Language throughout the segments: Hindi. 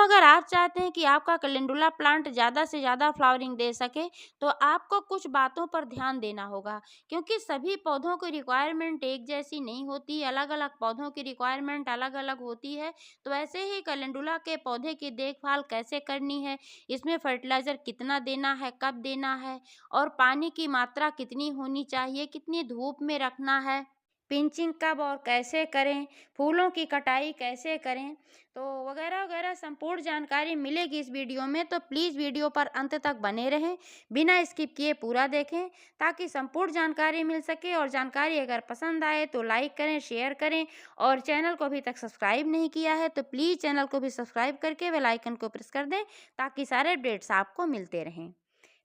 अगर आप चाहते हैं कि आपका कैलेंडुला प्लांट ज़्यादा से ज़्यादा फ्लावरिंग दे सके, तो आपको कुछ बातों पर ध्यान देना होगा, क्योंकि सभी पौधों की रिक्वायरमेंट एक जैसी नहीं होती, अलग-अलग पौधों की रिक्वायरमेंट अलग-अलग होती है। तो ऐसे ही कैलेंडुला के पौधे की देखभाल कैसे करनी है, इसमें फर्टिलाइज़र कितना देना है, कब देना है और पानी की मात्रा कितनी होनी चाहिए, कितनी धूप में रखना है, पिंचिंग कब और कैसे करें, फूलों की कटाई कैसे करें, तो वगैरह-वगैरह संपूर्ण जानकारी मिलेगी इस वीडियो में। तो प्लीज़ वीडियो पर अंत तक बने रहें, बिना स्किप किए पूरा देखें, ताकि संपूर्ण जानकारी मिल सके। और जानकारी अगर पसंद आए तो लाइक करें, शेयर करें और चैनल को अभी तक सब्सक्राइब नहीं किया है तो प्लीज़ चैनल को भी सब्सक्राइब करके बेल आइकन को प्रेस कर दें, ताकि सारे अपडेट्स आपको मिलते रहें।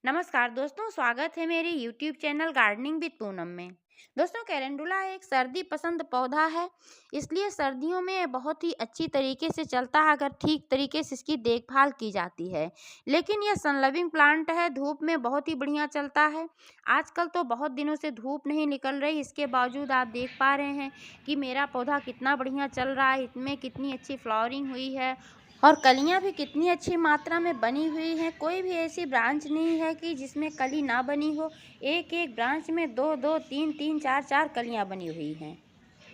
नमस्कार दोस्तों, स्वागत है मेरी YouTube channel gardening with Poonam में। दोस्तों, कैलेंडुला एक सर्दी पसंद पौधा है, इसलिए सर्दियों में बहुत ही अच्छी तरीके से चलता है अगर ठीक तरीके से इसकी देखभाल की जाती है। लेकिन यह सन लविंग प्लांट है, धूप में बहुत ही बढ़िया चलता है। आजकल तो बहुत दिनों से धूप नहीं निकल रही, इसके बावजूद आप देख पा रहे हैं कि मेरा पौधा कितना बढ़िया चल रहा है, इसमें कितनी अच्छी फ्लावरिंग हुई है और कलियां भी कितनी अच्छी मात्रा में बनी हुई हैं। कोई भी ऐसी ब्रांच नहीं है कि जिसमें कली ना बनी हो। एक एक ब्रांच में दो दो तीन तीन चार चार कलियां बनी हुई हैं।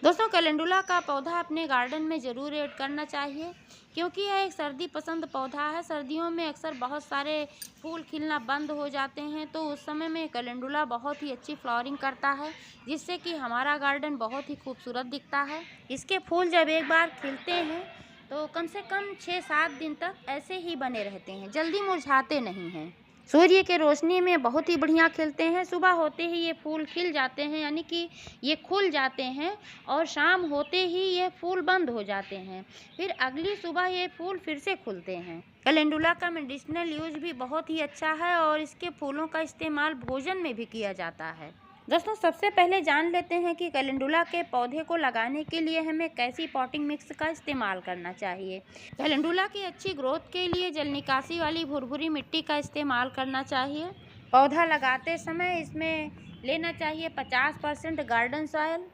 दोस्तों, कैलेंडुला का पौधा अपने गार्डन में ज़रूर ऐड करना चाहिए, क्योंकि यह एक सर्दी पसंद पौधा है। सर्दियों में अक्सर बहुत सारे फूल खिलना बंद हो जाते हैं, तो उस समय में कैलेंडुला बहुत ही अच्छी फ्लावरिंग करता है, जिससे कि हमारा गार्डन बहुत ही खूबसूरत दिखता है। इसके फूल जब एक बार खिलते हैं तो कम से कम 6-7 दिन तक ऐसे ही बने रहते हैं, जल्दी मुरझाते नहीं हैं। सूर्य के रोशनी में बहुत ही बढ़िया खिलते हैं। सुबह होते ही ये फूल खिल जाते हैं, यानी कि ये खुल जाते हैं और शाम होते ही ये फूल बंद हो जाते हैं। फिर अगली सुबह ये फूल फिर से खुलते हैं। कैलेंडुला का मेडिसिनल यूज भी बहुत ही अच्छा है और इसके फूलों का इस्तेमाल भोजन में भी किया जाता है। दोस्तों, सबसे पहले जान लेते हैं कि कैलेंडुला के पौधे को लगाने के लिए हमें कैसी पॉटिंग मिक्स का इस्तेमाल करना चाहिए। कैलेंडुला की अच्छी ग्रोथ के लिए जल निकासी वाली भुरभुरी मिट्टी का इस्तेमाल करना चाहिए। पौधा लगाते समय इसमें लेना चाहिए 50% गार्डन सॉइल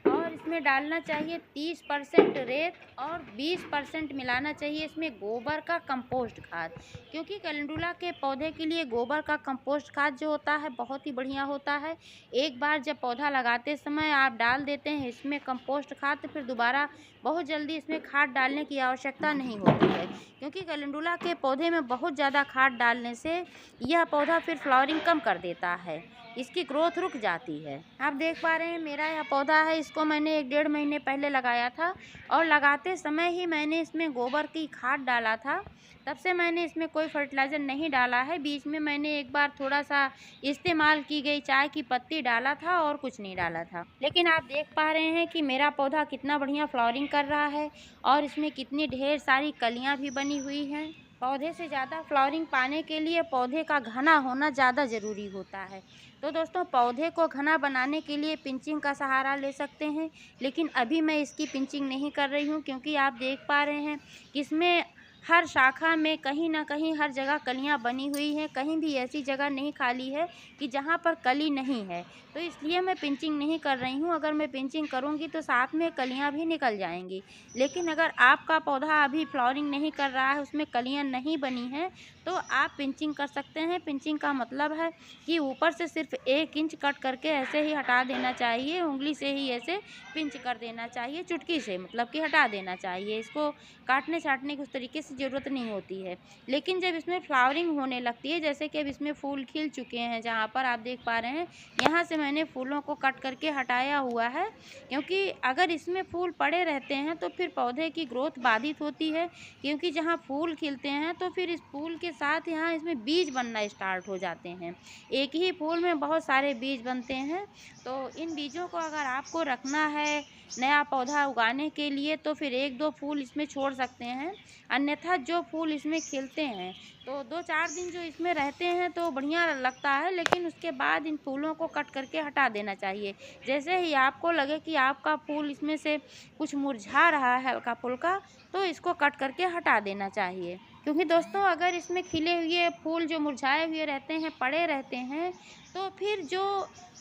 और इसमें डालना चाहिए 30% रेत और 20% मिलाना चाहिए इसमें गोबर का कंपोस्ट खाद, क्योंकि कैलेंडुला के पौधे के लिए गोबर का कंपोस्ट खाद जो होता है बहुत ही बढ़िया होता है। एक बार जब पौधा लगाते समय आप डाल देते हैं इसमें कंपोस्ट खाद, तो फिर दोबारा बहुत जल्दी इसमें खाद डालने की आवश्यकता नहीं होती है, क्योंकि कैलेंडुला के पौधे में बहुत ज़्यादा खाद डालने से यह पौधा फिर फ्लावरिंग कम कर देता है, इसकी ग्रोथ रुक जाती है। आप देख पा रहे हैं मेरा यह पौधा है, इसको मैंने 1-1.5 महीने पहले लगाया था और लगाते समय ही मैंने इसमें गोबर की खाद डाला था। तब से मैंने इसमें कोई फर्टिलाइज़र नहीं डाला है। बीच में मैंने एक बार थोड़ा-सा इस्तेमाल की गई चाय की पत्ती डाला था और कुछ नहीं डाला था। लेकिन आप देख पा रहे हैं कि मेरा पौधा कितना बढ़िया फ्लावरिंग कर रहा है और इसमें कितनी ढेर सारी कलियाँ भी बनी हुई हैं। पौधे से ज़्यादा फ्लावरिंग पाने के लिए पौधे का घना होना ज़्यादा ज़रूरी होता है। तो दोस्तों, पौधे को घना बनाने के लिए पिंचिंग का सहारा ले सकते हैं, लेकिन अभी मैं इसकी पिंचिंग नहीं कर रही हूँ, क्योंकि आप देख पा रहे हैं कि इसमें हर शाखा में कहीं ना कहीं हर जगह कलियां बनी हुई हैं। कहीं भी ऐसी जगह नहीं खाली है कि जहां पर कली नहीं है, तो इसलिए मैं पिंचिंग नहीं कर रही हूं। अगर मैं पिंचिंग करूंगी तो साथ में कलियां भी निकल जाएंगी। लेकिन अगर आपका पौधा अभी फ्लावरिंग नहीं कर रहा है, उसमें कलियां नहीं बनी हैं, तो आप पिंचिंग कर सकते हैं। पिंचिंग का मतलब है कि ऊपर से सिर्फ 1 इंच कट करके ऐसे ही हटा देना चाहिए, उंगली से ही ऐसे पिंच कर देना चाहिए, चुटकी से मतलब कि हटा देना चाहिए। इसको काटने छाटने की उस तरीके से ज़रूरत नहीं होती है। लेकिन जब इसमें फ्लावरिंग होने लगती है, जैसे कि अब इसमें फूल खिल चुके हैं, जहाँ पर आप देख पा रहे हैं यहाँ से मैंने फूलों को कट करके हटाया हुआ है, क्योंकि अगर इसमें फूल पड़े रहते हैं तो फिर पौधे की ग्रोथ बाधित होती है। क्योंकि जहाँ फूल खिलते हैं तो फिर इस फूल के साथ यहाँ इसमें बीज बनना स्टार्ट हो जाते हैं। एक ही फूल में बहुत सारे बीज बनते हैं, तो इन बीजों को अगर आपको रखना है नया पौधा उगाने के लिए तो फिर 1-2 फूल इसमें छोड़ सकते हैं। अन्यथा जो फूल इसमें खिलते हैं तो 2-4 दिन जो इसमें रहते हैं तो बढ़िया लगता है, लेकिन उसके बाद इन फूलों को कट करके हटा देना चाहिए। जैसे ही आपको लगे कि आपका फूल इसमें से कुछ मुरझा रहा है हल्का फुल्का, तो इसको कट करके हटा देना चाहिए। क्योंकि दोस्तों, अगर इसमें खिले हुए फूल जो मुरझाए हुए रहते हैं, पड़े रहते हैं, तो फिर जो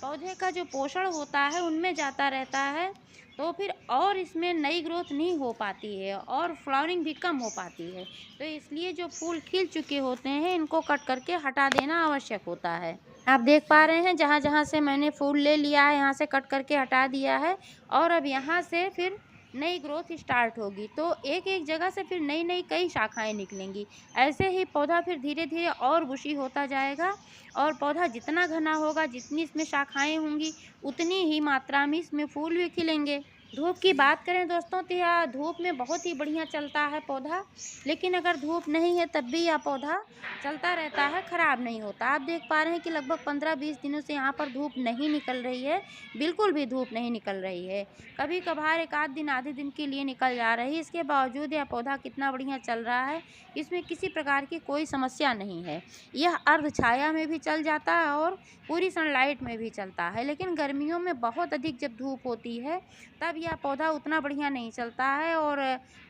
पौधे का जो पोषण होता है उनमें जाता रहता है, तो फिर और इसमें नई ग्रोथ नहीं हो पाती है और फ्लावरिंग भी कम हो पाती है। तो इसलिए जो फूल खिल चुके होते हैं इनको कट करके हटा देना आवश्यक होता है। आप देख पा रहे हैं जहाँ-जहाँ से मैंने फूल ले लिया है यहाँ से कट करके हटा दिया है और अब यहाँ से फिर नई ग्रोथ स्टार्ट होगी। तो एक-एक जगह से फिर नई-नई कई शाखाएँ निकलेंगी। ऐसे ही पौधा फिर धीरे-धीरे और बुशी होता जाएगा और पौधा जितना घना होगा, जितनी इसमें शाखाएँ होंगी, उतनी ही मात्रा में इसमें फूल भी खिलेंगे। धूप की बात करें दोस्तों तो यह धूप में बहुत ही बढ़िया चलता है पौधा, लेकिन अगर धूप नहीं है तब भी यह पौधा चलता रहता है, खराब नहीं होता। आप देख पा रहे हैं कि लगभग 15-20 दिनों से यहाँ पर धूप नहीं निकल रही है, बिल्कुल भी धूप नहीं निकल रही है। कभी-कभार 1 आध दिन, आधे दिन के लिए निकल जा रही है, इसके बावजूद यह पौधा कितना बढ़िया चल रहा है, इसमें किसी प्रकार की कोई समस्या नहीं है। यह अर्ध छाया में भी चल जाता है और पूरी सनलाइट में भी चलता है, लेकिन गर्मियों में बहुत अधिक जब धूप होती है तब यह पौधा उतना बढ़िया नहीं चलता है और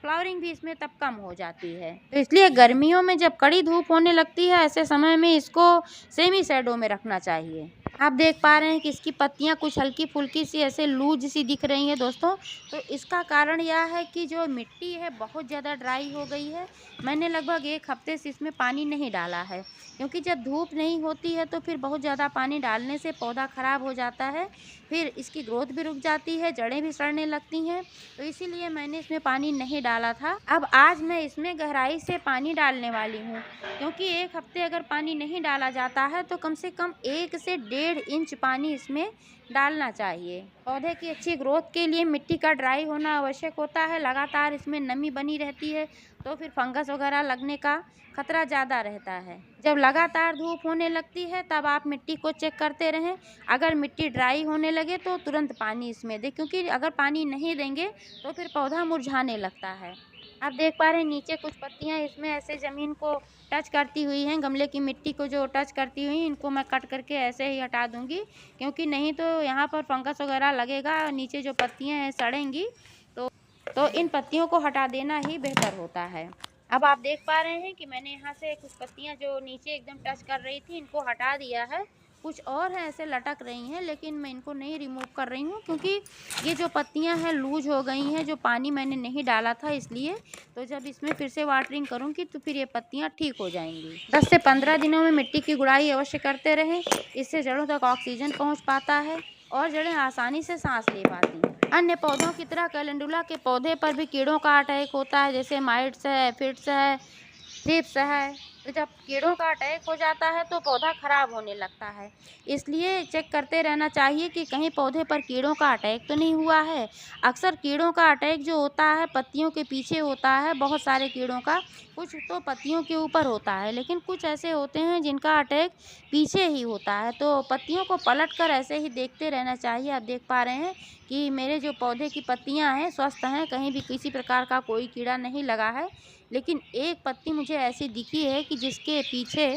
फ्लावरिंग भी इसमें तब कम हो जाती है। तो इसलिए गर्मियों में जब कड़ी धूप होने लगती है ऐसे समय में इसको सेमी शैडो में रखना चाहिए। आप देख पा रहे हैं कि इसकी पत्तियां कुछ हल्की फुल्की सी ऐसे लूज सी दिख रही हैं दोस्तों। तो इसका कारण यह है कि जो मिट्टी है बहुत ज़्यादा ड्राई हो गई है। मैंने लगभग 1 हफ्ते से इसमें पानी नहीं डाला है, क्योंकि जब धूप नहीं होती है तो फिर बहुत ज़्यादा पानी डालने से पौधा ख़राब हो जाता है, फिर इसकी ग्रोथ भी रुक जाती है, जड़ें भी सड़ने लगती हैं। तो इसीलिए मैंने इसमें पानी नहीं डाला था। अब आज मैं इसमें गहराई से पानी डालने वाली हूँ, क्योंकि 1 हफ्ते अगर पानी नहीं डाला जाता है तो कम से कम 1 से 1.5 इंच पानी इसमें डालना चाहिए। पौधे की अच्छी ग्रोथ के लिए मिट्टी का ड्राई होना आवश्यक होता है, लगातार इसमें नमी बनी रहती है तो फिर फंगस वगैरह लगने का खतरा ज़्यादा रहता है। जब लगातार धूप होने लगती है तब आप मिट्टी को चेक करते रहें। अगर मिट्टी ड्राई होने लगे तो तुरंत पानी इसमें दें, क्योंकि अगर पानी नहीं देंगे तो फिर पौधा मुरझाने लगता है। आप देख पा रहे हैं नीचे कुछ पत्तियां इसमें ऐसे ज़मीन को टच करती हुई हैं, गमले की मिट्टी को जो टच करती हुई, इनको मैं कट करके ऐसे ही हटा दूंगी, क्योंकि नहीं तो यहाँ पर फंगस वगैरह लगेगा, नीचे जो पत्तियां हैं सड़ेंगी। तो इन पत्तियों को हटा देना ही बेहतर होता है। अब आप देख पा रहे हैं कि मैंने यहाँ से कुछ पत्तियां जो नीचे एकदम टच कर रही थी इनको हटा दिया है। कुछ और हैं ऐसे लटक रही हैं, लेकिन मैं इनको नहीं रिमूव कर रही हूँ, क्योंकि ये जो पत्तियां हैं लूज हो गई हैं, जो पानी मैंने नहीं डाला था इसलिए। तो जब इसमें फिर से वाटरिंग करूँगी तो फिर ये पत्तियां ठीक हो जाएंगी। 10 से 15 दिनों में मिट्टी की गुड़ाई अवश्य करते रहें, इससे जड़ों तक ऑक्सीजन पहुँच पाता है और जड़ें आसानी से सांस ले पाती हैं। अन्य पौधों की तरह कैलेंडुला के पौधे पर भी कीड़ों का अटैक होता है, जैसे माइट्स है, फिट्स है, थ्रिप्स है। तो जब कीड़ों का अटैक हो जाता है तो पौधा खराब होने लगता है, इसलिए चेक करते रहना चाहिए कि कहीं पौधे पर कीड़ों का अटैक तो नहीं हुआ है। अक्सर कीड़ों का अटैक जो होता है पत्तियों के पीछे होता है, बहुत सारे कीड़ों का, कुछ तो पत्तियों के ऊपर होता है, लेकिन कुछ ऐसे होते हैं जिनका अटैक पीछे ही होता है। तो पत्तियों को पलट कर ऐसे ही देखते रहना चाहिए। आप देख पा रहे हैं कि मेरे जो पौधे की पत्तियां हैं स्वस्थ हैं, कहीं भी किसी प्रकार का कोई कीड़ा नहीं लगा है, लेकिन एक पत्ती मुझे ऐसी दिखी है कि जिसके पीछे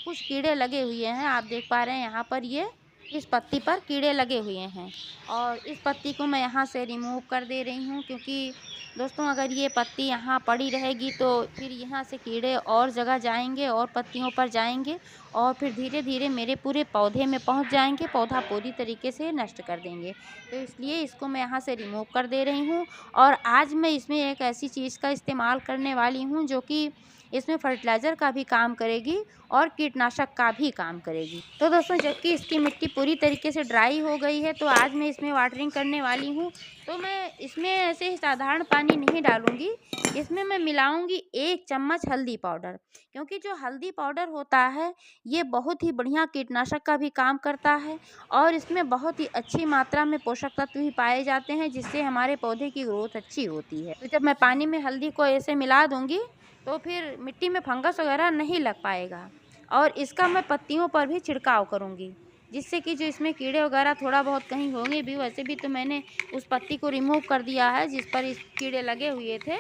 कुछ कीड़े लगे हुए हैं। आप देख पा रहे हैं यहाँ पर ये इस पत्ती पर कीड़े लगे हुए हैं और इस पत्ती को मैं यहाँ से रिमूव कर दे रही हूँ, क्योंकि दोस्तों अगर ये पत्ती यहाँ पड़ी रहेगी तो फिर यहाँ से कीड़े और जगह जाएंगे और पत्तियों पर जाएंगे और फिर धीरे धीरे मेरे पूरे पौधे में पहुँच जाएंगे, पौधा पूरी तरीके से नष्ट कर देंगे। तो इसलिए इसको मैं यहाँ से रिमूव कर दे रही हूँ और आज मैं इसमें एक ऐसी चीज़ का इस्तेमाल करने वाली हूँ जो कि इसमें फर्टिलाइज़र का भी काम करेगी और कीटनाशक का भी काम करेगी। तो दोस्तों जबकि इसकी मिट्टी पूरी तरीके से ड्राई हो गई है तो आज मैं इसमें वाटरिंग करने वाली हूँ। तो मैं इसमें ऐसे ही साधारण पानी नहीं डालूँगी, इसमें मैं मिलाऊँगी 1 चम्मच हल्दी पाउडर, क्योंकि जो हल्दी पाउडर होता है ये बहुत ही बढ़िया कीटनाशक का भी काम करता है और इसमें बहुत ही अच्छी मात्रा में पोषक तत्व भी पाए जाते हैं, जिससे हमारे पौधे की ग्रोथ अच्छी होती है। तो जब मैं पानी में हल्दी को ऐसे मिला दूँगी तो फिर मिट्टी में फंगस वगैरह नहीं लग पाएगा और इसका मैं पत्तियों पर भी छिड़काव करूँगी, जिससे कि जो इसमें कीड़े वगैरह थोड़ा बहुत कहीं होंगे भी, वैसे भी तो मैंने उस पत्ती को रिमूव कर दिया है जिस पर इस कीड़े लगे हुए थे,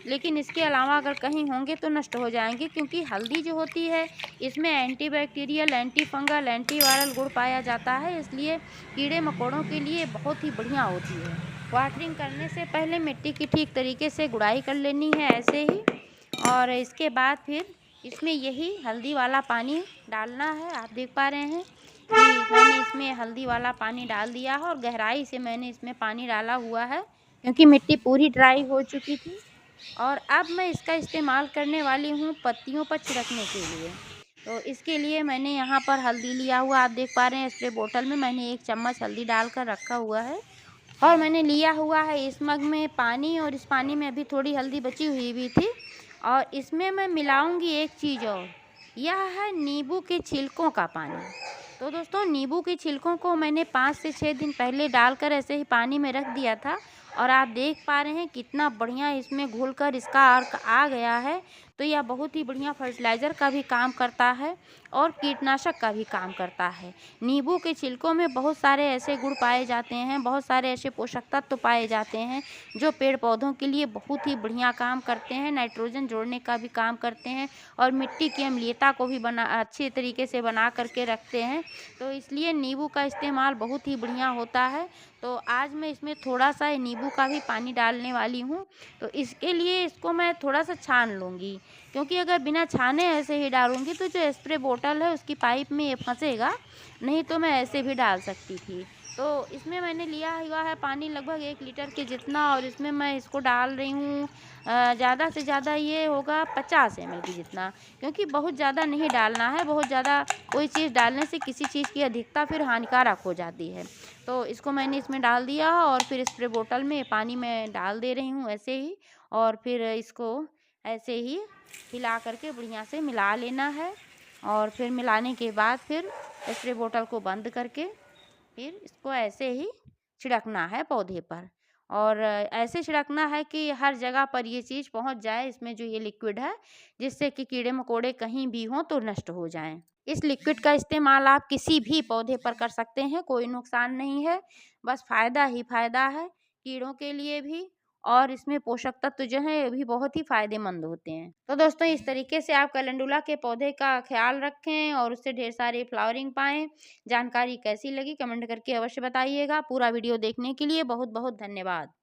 लेकिन इसके अलावा अगर कहीं होंगे तो नष्ट हो जाएंगे, क्योंकि हल्दी जो होती है इसमें एंटीबैक्टीरियल, एंटी फंगल, एंटीवायरल गुण पाया जाता है, इसलिए कीड़े मकोड़ों के लिए बहुत ही बढ़िया होती है। वाटरिंग करने से पहले मिट्टी की ठीक तरीके से गुड़ाई कर लेनी है ऐसे ही, और इसके बाद फिर इसमें यही हल्दी वाला पानी डालना है। आप देख पा रहे हैं कि मैंने इसमें हल्दी वाला पानी डाल दिया है और गहराई से मैंने इसमें पानी डाला हुआ है। क्योंकि मिट्टी पूरी ड्राई हो चुकी थी। और अब मैं इसका इस्तेमाल करने वाली हूँ पत्तियों पर छिड़कने के लिए। तो इसके लिए मैंने यहाँ पर हल्दी लिया हुआ, आप देख पा रहे हैं स्प्रे बोतल में मैंने 1 चम्मच हल्दी डालकर रखा हुआ है। और मैंने लिया हुआ है इस मग में पानी, और इस पानी में अभी थोड़ी हल्दी बची हुई भी थी। और इसमें मैं मिलाऊंगी एक चीज़ और, यह है नींबू के छिलकों का पानी। तो दोस्तों, नींबू के छिलकों को मैंने 5 से 6 दिन पहले डालकर ऐसे ही पानी में रख दिया था। और आप देख पा रहे हैं कितना बढ़िया इसमें घुलकर इसका अर्क आ गया है। तो यह बहुत ही बढ़िया फर्टिलाइज़र का भी काम करता है और कीटनाशक का भी काम करता है। नींबू के छिलकों में बहुत सारे ऐसे गुण पाए जाते हैं, बहुत सारे ऐसे पोषक तत्व पाए जाते हैं जो पेड़ पौधों के लिए बहुत ही बढ़िया काम करते हैं, नाइट्रोजन जोड़ने का भी काम करते हैं और मिट्टी की अम्लीयता को भी अच्छे तरीके से बना करके रखते हैं। तो इसलिए नींबू का इस्तेमाल बहुत ही बढ़िया होता है। तो आज मैं इसमें थोड़ा सा नींबू का भी पानी डालने वाली हूँ। तो इसके लिए इसको मैं थोड़ा सा छान लूँगी, क्योंकि अगर बिना छाने ऐसे ही डालूँगी तो जो स्प्रे बोतल है उसकी पाइप में ये फंसेगा, नहीं तो मैं ऐसे भी डाल सकती थी। तो इसमें मैंने लिया हुआ है पानी लगभग 1 लीटर के जितना, और इसमें मैं इसको डाल रही हूँ ज़्यादा से ज़्यादा ये होगा 50 ml की जितना, क्योंकि बहुत ज़्यादा नहीं डालना है। बहुत ज़्यादा कोई चीज़ डालने से किसी चीज़ की अधिकता फिर हानिकारक हो जाती है। तो इसको मैंने इसमें डाल दिया और फिर स्प्रे बोतल में पानी में डाल दे रही हूँ ऐसे ही, और फिर इसको ऐसे ही हिला करके बढ़िया से मिला लेना है। और फिर मिलाने के बाद फिर स्प्रे बोतल को बंद करके फिर इसको ऐसे ही छिड़कना है पौधे पर। और ऐसे छिड़कना है कि हर जगह पर ये चीज़ पहुंच जाए, इसमें जो ये लिक्विड है, जिससे कि कीड़े मकोड़े कहीं भी हों तो नष्ट हो जाएं। इस लिक्विड का इस्तेमाल आप किसी भी पौधे पर कर सकते हैं, कोई नुकसान नहीं है, बस फ़ायदा ही फ़ायदा है कीड़ों के लिए भी। और इसमें पोषक तत्व जो हैं ये भी बहुत ही फ़ायदेमंद होते हैं। तो दोस्तों, इस तरीके से आप कैलेंडुला के पौधे का ख्याल रखें और उससे ढेर सारी फ्लावरिंग पाएँ। जानकारी कैसी लगी कमेंट करके अवश्य बताइएगा। पूरा वीडियो देखने के लिए बहुत बहुत धन्यवाद।